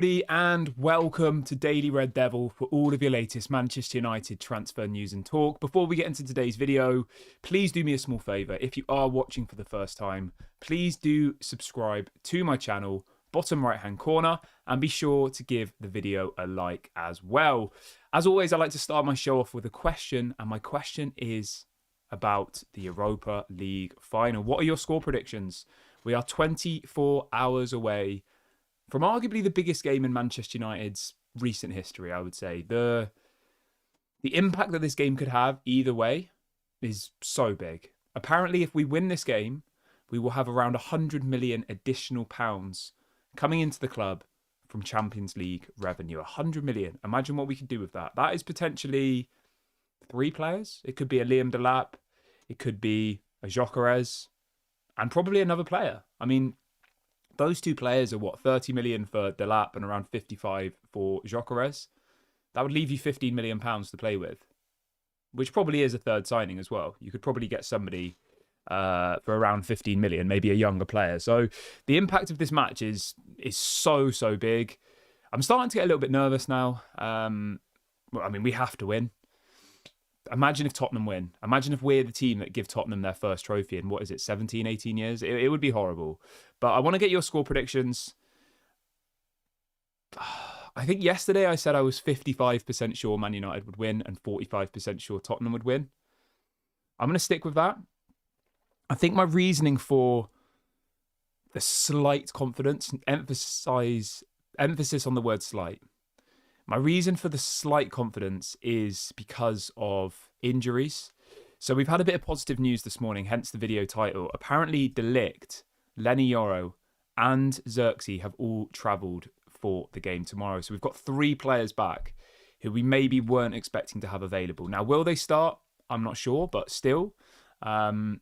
And welcome to Daily Red Devil for all of your latest Manchester United transfer news and talk. Before we get into today's video, please do me a small favour. If you are watching for the first time, please do subscribe to my channel, bottom right hand corner, and be sure to give the video a like as well. As always, I like to start my show off with a question, and my question is about the Europa League final. What are your score predictions? We are 24 hours away from arguably the biggest game in Manchester United's recent history, I would say. The impact that this game could have either way is so big. Apparently, if we win this game, we will have around 100 million additional pounds coming into the club from Champions League revenue. 100 million. Imagine what we could do with that. That is potentially 3 players. It could be a Liam Delap. It could be a Gyökeres. And probably another player. I mean, those 2 players are what, 30 million for Delap and around 55 for Gyökeres. That would leave you 15 million pounds to play with, which probably is a third signing as well. You could probably get somebody for around 15 million, maybe a younger player. So the impact of this match is so big. I'm starting to get a little bit nervous now. I mean, we have to win. Imagine if Tottenham win. Imagine if we're the team that give Tottenham their first trophy in, 17, 18 years? It would be horrible. But I want to get your score predictions. I think yesterday I said I was 55% sure Man United would win and 45% sure Tottenham would win. I'm going to stick with that. I think my reasoning for the slight confidence, emphasis on the word slight. My reason for the slight confidence is because of injuries. So we've had a bit of positive news this morning, hence the video title. Apparently, De Ligt, Lenny Yoro, and Xerxes have all travelled for the game tomorrow. So we've got 3 players back who we maybe weren't expecting to have available. Now, will they start? I'm not sure, but still, that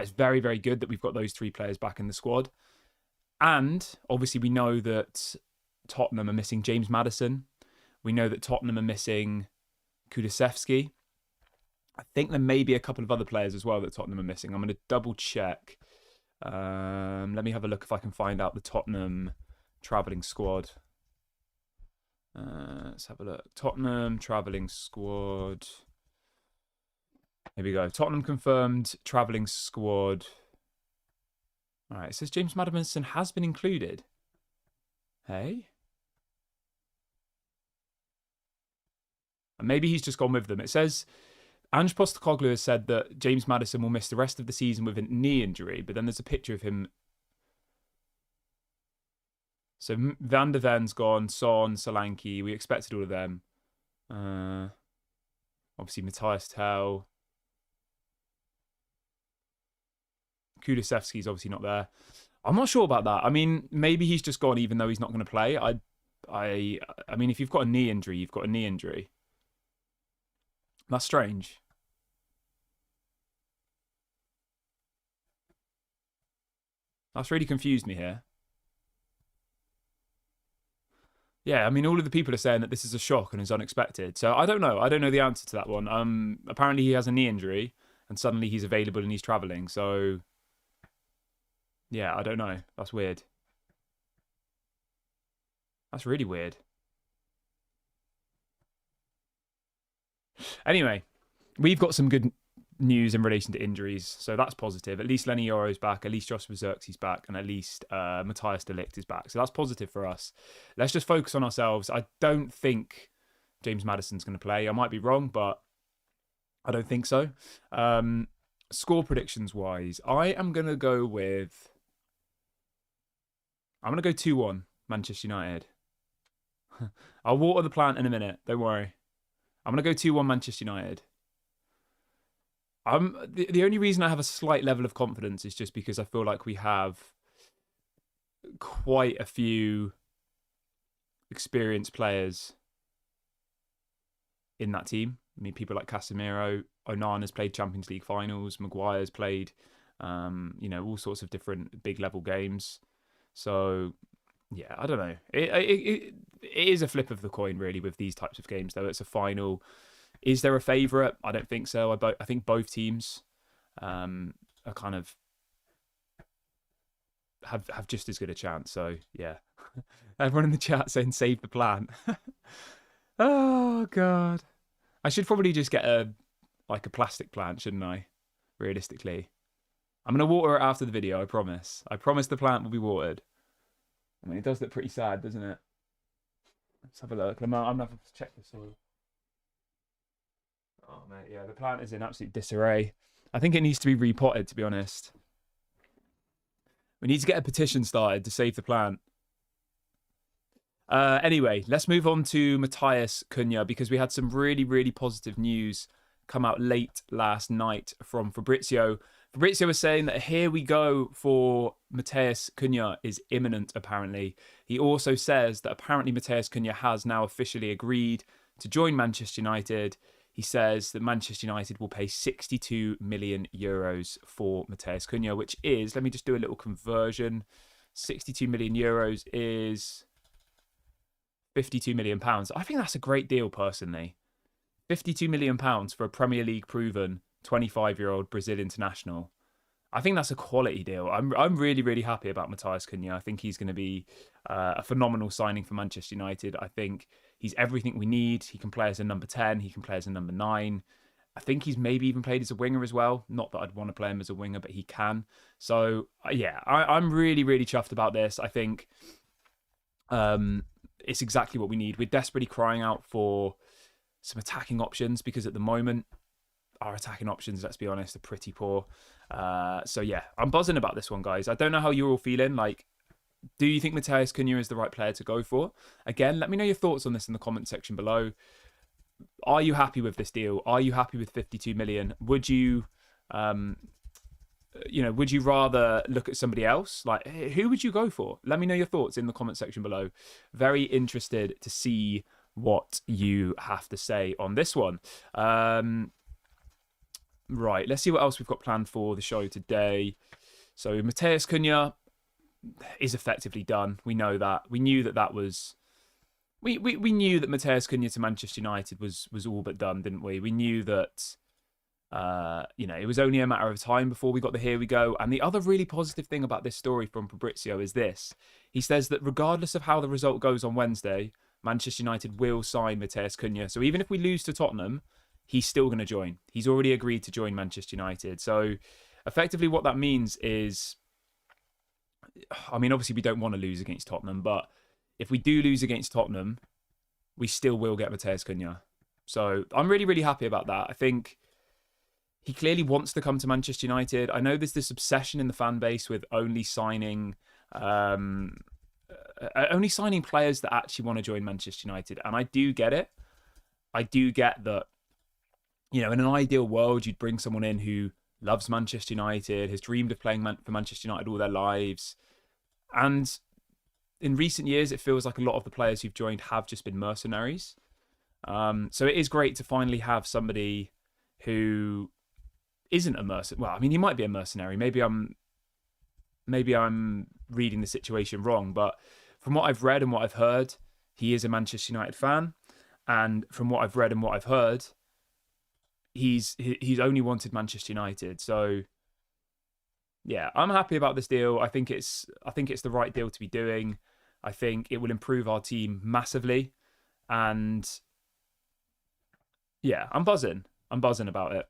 is very, very good that we've got those 3 players back in the squad. And obviously, we know that Tottenham are missing James Maddison. We know that Tottenham are missing Kulusevski. I think there may be a couple of other players as well that Tottenham are missing. I'm going to double check. Let me have a look if I can find out the Tottenham travelling squad. Let's have a look. Tottenham travelling squad. Here we go. Tottenham confirmed travelling squad. All right, it says James Maddison has been included. Hey? And maybe he's just gone with them. It says Ange Postecoglou has said that James Maddison will miss the rest of the season with a knee injury, but then there's a picture of him. So Van der Ven's gone, Son, Solanke. We expected all of them. Obviously, Matheus Tell. Kulusevski's obviously not there. I'm not sure about that. I mean, maybe he's just gone even though he's not going to play. I mean, if you've got a knee injury, you've got a knee injury. That's strange. That's really confused me here. Yeah, I mean, all of the people are saying that this is a shock and is unexpected. So I don't know. I don't know the answer to that one. Apparently he has a knee injury and suddenly he's available and he's travelling. So yeah, I don't know. That's weird. That's really weird. Anyway, we've got some good news in relation to injuries, so that's positive. At least Lenny Yoro's back, at least Joshua Xerxes back, and at least Matthias de Ligt is back. So that's positive for us. Let's just focus on ourselves. I don't think James Maddison's going to play. I might be wrong, but I don't think so. Score predictions wise, I am going to go with... I'm going to go 2-1 Manchester United. I'll water the plant in a minute. Don't worry. I'm going to go 2-1 Manchester United. The only reason I have a slight level of confidence is just because I feel like we have quite a few experienced players in that team. I mean, people like Casemiro, Onana's played Champions League finals, Maguire's played, all sorts of different big level games. So, yeah, I don't know. It is a flip of the coin, really, with these types of games, though. It's a final. Is there a favourite? I don't think so. I think both teams are kind of have just as good a chance. So yeah, everyone in the chat saying save the plant. Oh god, I should probably just get a plastic plant, shouldn't I? Realistically, I'm gonna water it after the video. I promise. I promise the plant will be watered. I mean, it does look pretty sad, doesn't it? Let's have a look. I'm gonna have to check the soil. Oh mate, yeah, the plant is in absolute disarray. I think it needs to be repotted, to be honest. We need to get a petition started to save the plant. Anyway, let's move on to Matheus Cunha, because we had some really, really positive news come out late last night from Fabrizio. Fabrizio was saying that here we go for Matheus Cunha is imminent, apparently. He also says that apparently Matheus Cunha has now officially agreed to join Manchester United. He says that Manchester United will pay 62 million euros for Matheus Cunha, which is, let me just do a little conversion. 62 million euros is 52 million pounds. I think that's a great deal, personally. 52 million pounds for a Premier League proven 25-year-old Brazil international. I think that's a quality deal. I'm really, really happy about Matheus Cunha. I think he's going to be a phenomenal signing for Manchester United. I think he's everything we need. He can play as a number 10. He can play as a number 9. I think he's maybe even played as a winger as well. Not that I'd want to play him as a winger, but he can. So, yeah, I'm really, really chuffed about this. I think it's exactly what we need. We're desperately crying out for some attacking options, because at the moment, our attacking options, let's be honest, are pretty poor. So yeah, I'm buzzing about this one, guys. I don't know how you're all feeling. Like, do you think Matheus Cunha is the right player to go for? Again, let me know your thoughts on this in the comment section below. Are you happy with this deal? Are you happy with 52 million? Would you, would you rather look at somebody else? Like, who would you go for? Let me know your thoughts in the comment section below. Very interested to see what you have to say on this one. Right, let's see what else we've got planned for the show today. So Matheus Cunha is effectively done. We know that. We knew that was... We knew that Matheus Cunha to Manchester United was all but done, didn't we? We knew that, it was only a matter of time before we got the here we go. And the other really positive thing about this story from Fabrizio is this. He says that regardless of how the result goes on Wednesday, Manchester United will sign Matheus Cunha. So even if we lose to Tottenham, he's still going to join. He's already agreed to join Manchester United. So effectively what that means is, I mean, obviously we don't want to lose against Tottenham, but if we do lose against Tottenham, we still will get Matheus Cunha. So I'm really, really happy about that. I think he clearly wants to come to Manchester United. I know there's this obsession in the fan base with only signing players that actually want to join Manchester United. And I do get it. I do get that, in an ideal world, you'd bring someone in who loves Manchester United, has dreamed of playing for Manchester United all their lives. And in recent years, it feels like a lot of the players who've joined have just been mercenaries. So it is great to finally have somebody who isn't a mercenary. Well, I mean, he might be a mercenary. Maybe I'm reading the situation wrong, but from what I've read and what I've heard, he is a Manchester United fan. And from what I've read and what I've heard, he's only wanted Manchester United. So yeah, I'm happy about this deal. I think it's the right deal to be doing. I think it will improve our team massively. And yeah, I'm buzzing. I'm buzzing about it.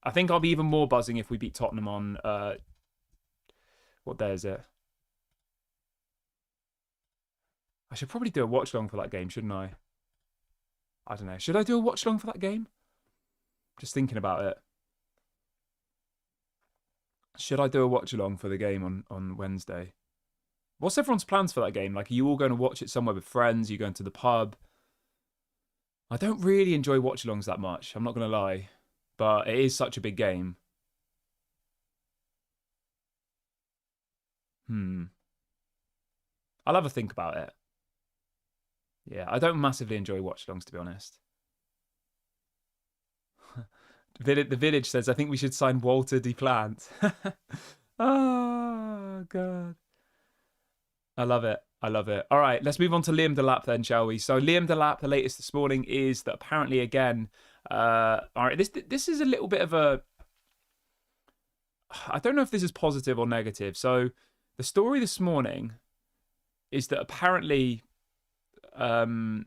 I think I'll be even more buzzing if we beat Tottenham on what day is it? I should probably do a watch long for that game, shouldn't I? I don't know. Should I do a watch long for that game? Just thinking about it. Should I do a watch along for the game on Wednesday? What's everyone's plans for that game? Like, are you all going to watch it somewhere with friends? Are you going to the pub? I don't really enjoy watch alongs that much. I'm not going to lie. But it is such a big game. I'll have a think about it. Yeah, I don't massively enjoy watch alongs, to be honest. The Village says, I think we should sign Walter de Plant. Oh, God. I love it. I love it. All right, let's move on to Liam Delap then, shall we? So Liam Delap, the latest this morning is that apparently, again, all right, this is a little bit of a... I don't know if this is positive or negative. So The story this morning is that apparently Ruben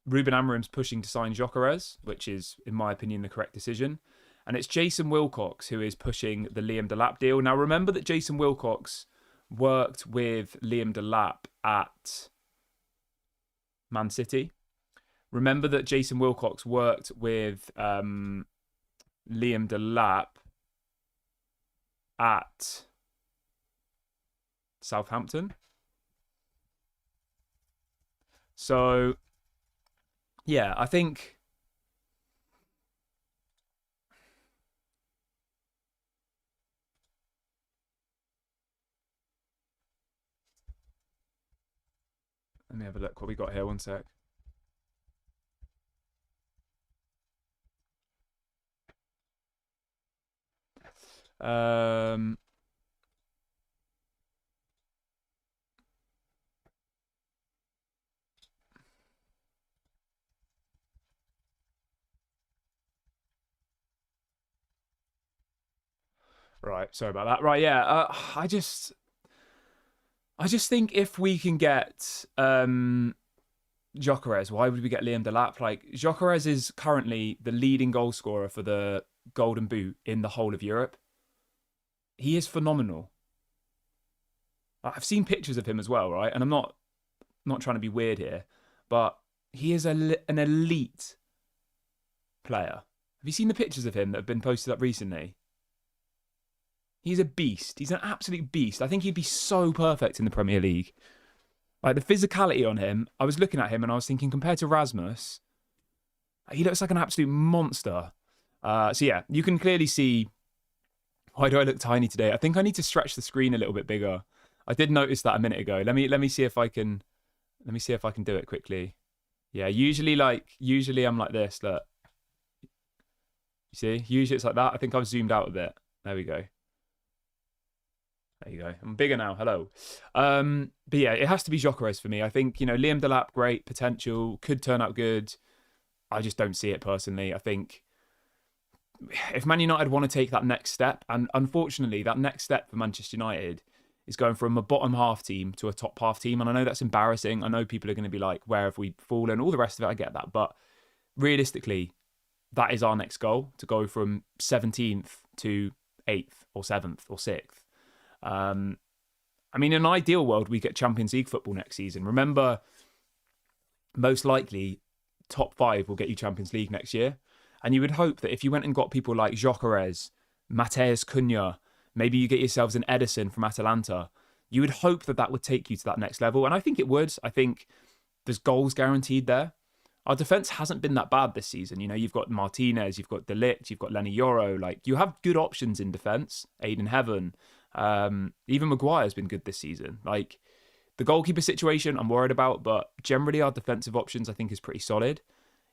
Amorim's pushing to sign Gyökeres, which is, in my opinion, the correct decision. And it's Jason Wilcox who is pushing the Liam Delap deal. Now, remember that Jason Wilcox worked with Liam Delap at Man City. Remember that Jason Wilcox worked with Liam Delap at Southampton. So, yeah, I think... Let me have a look what we got here. One sec. Right, sorry about that. Right, yeah. I just think if we can get Gyökeres, why would we get Liam Delap? Like, Gyökeres is currently the leading goal scorer for the Golden Boot in the whole of Europe. He is phenomenal. I've seen pictures of him as well, right? And I'm not trying to be weird here, but he is an elite player. Have you seen the pictures of him that have been posted up recently? He's a beast. He's an absolute beast. I think he'd be so perfect in the Premier League. Like, the physicality on him, I was looking at him and I was thinking, compared to Rasmus, he looks like an absolute monster. So yeah, you can clearly see, why do I look tiny today? I think I need to stretch the screen a little bit bigger. I did notice that a minute ago. Let me see if I can do it quickly. Yeah, usually I'm like this, look. You see? Usually it's like that. I think I've zoomed out a bit. There we go. There you go. I'm bigger now. Hello. But yeah, it has to be Gyökeres for me. I think, Liam Delap, great potential, could turn out good. I just don't see it personally. I think if Man United want to take that next step, and unfortunately, that next step for Manchester United is going from a bottom half team to a top half team. And I know that's embarrassing. I know people are going to be like, where have we fallen? All the rest of it, I get that. But realistically, that is our next goal, to go from 17th to 8th or 7th or 6th. I mean, in an ideal world, we get Champions League football next season. Remember, most likely, top 5 will get you Champions League next year. And you would hope that if you went and got people like Gyökeres, Matheus Cunha, maybe you get yourselves an Edison from Atalanta, you would hope that that would take you to that next level. And I think it would. I think there's goals guaranteed there. Our defence hasn't been that bad this season. You've got Martinez, you've got Delap, you've got Lenny Yoro. Like, you have good options in defence. Aiden Heaven. Even Maguire's been good this season. Like, the goalkeeper situation I'm worried about, but generally our defensive options I think is pretty solid.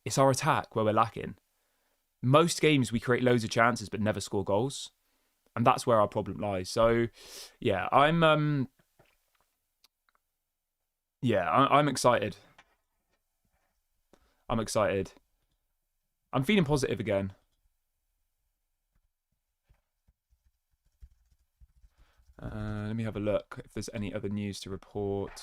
It's our attack where we're lacking. Most games we create loads of chances but never score goals, and that's where our problem lies. So yeah, I'm excited. I'm excited. I'm feeling positive again. Let me have a look if there's any other news to report.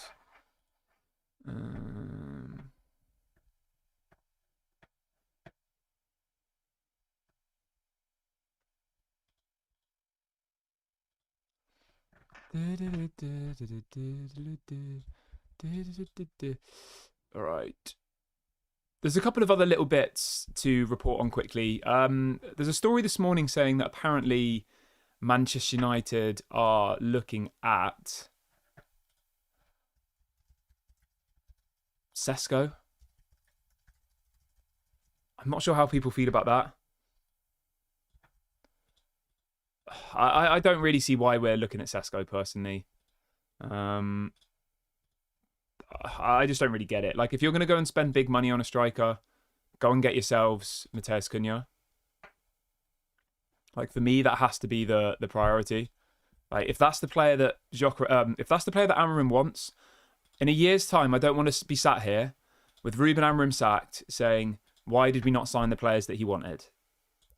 All right. There's a couple of other little bits to report on quickly. There's a story this morning saying that apparently Manchester United are looking at Sesko. I'm not sure how people feel about that. I don't really see why we're looking at Sesko personally. I just don't really get it. Like, if you're going to go and spend big money on a striker, go and get yourselves Matheus Cunha. Like, for me, that has to be the priority. Like, if that's the player that Amorim wants, in a year's time, I don't want to be sat here with Ruben Amorim sacked saying, why did we not sign the players that he wanted?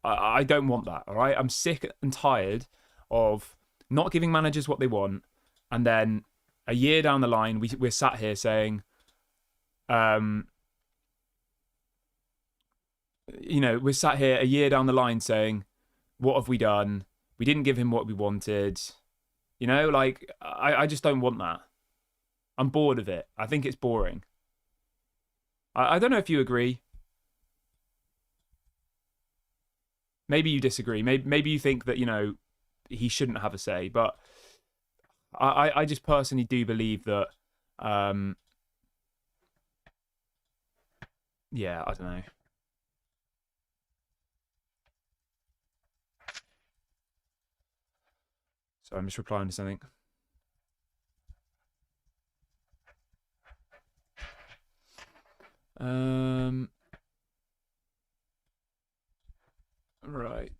I don't want that, all right? I'm sick and tired of not giving managers what they want, And then a year down the line, we're sat here saying, we're sat here a year down the line saying, what have we done? We didn't give him what we wanted. I just don't want that. I'm bored of it. I think it's boring. I don't know if you agree. Maybe you disagree. Maybe you think that, he shouldn't have a say. But I just personally do believe that, yeah, I don't know. So I'm just replying to something. Right.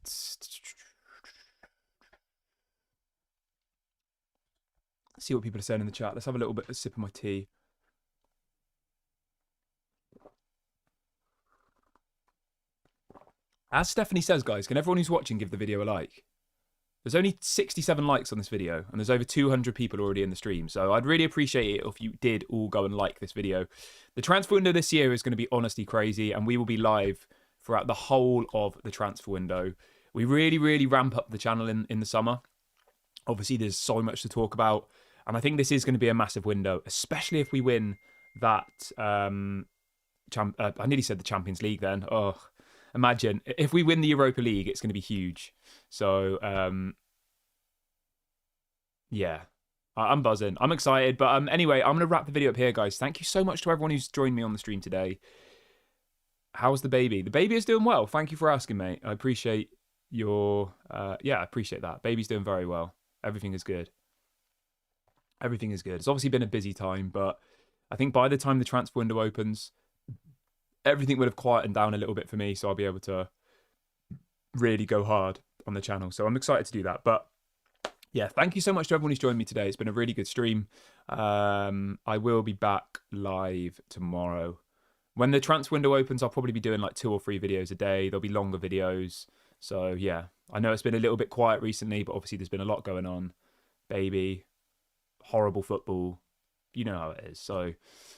See what people are saying in the chat. Let's have a little bit of a sip of my tea. As Stephanie says, guys, can everyone who's watching give the video a like? There's only 67 likes on this video, and there's over 200 people already in the stream, so I'd really appreciate it if you did all go and like this video. The transfer window this year is going to be honestly crazy, and we will be live throughout the whole of the transfer window. We really, really ramp up the channel in the summer. Obviously, there's so much to talk about, and I think this is going to be a massive window, especially if we win that... I nearly said the Champions League then. Oh, imagine. If we win the Europa League, it's going to be huge. So, yeah, I'm buzzing. I'm excited. But anyway, I'm going to wrap the video up here, guys. Thank you so much to everyone who's joined me on the stream today. How's the baby? The baby is doing well. Thank you for asking, mate. I appreciate your... I appreciate that. Baby's doing very well. Everything is good. Everything is good. It's obviously been a busy time, but I think by the time the transfer window opens, everything would have quietened down a little bit for me, so I'll be able to really go hard on the channel. So I'm excited to do that. But yeah, thank you so much to everyone who's joined me today. It's been a really good stream. I will be back live tomorrow. When the transfer window opens, I'll probably be doing like 2 or 3 videos a day. There'll be longer videos. So yeah, I know it's been a little bit quiet recently, but obviously there's been a lot going on. Baby, horrible football. You know how it is. So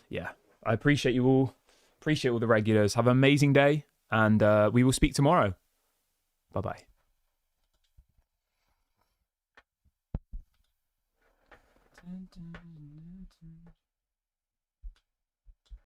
yeah, I appreciate you all. Appreciate all the regulars. Have an amazing day, and we will speak tomorrow. Bye-bye.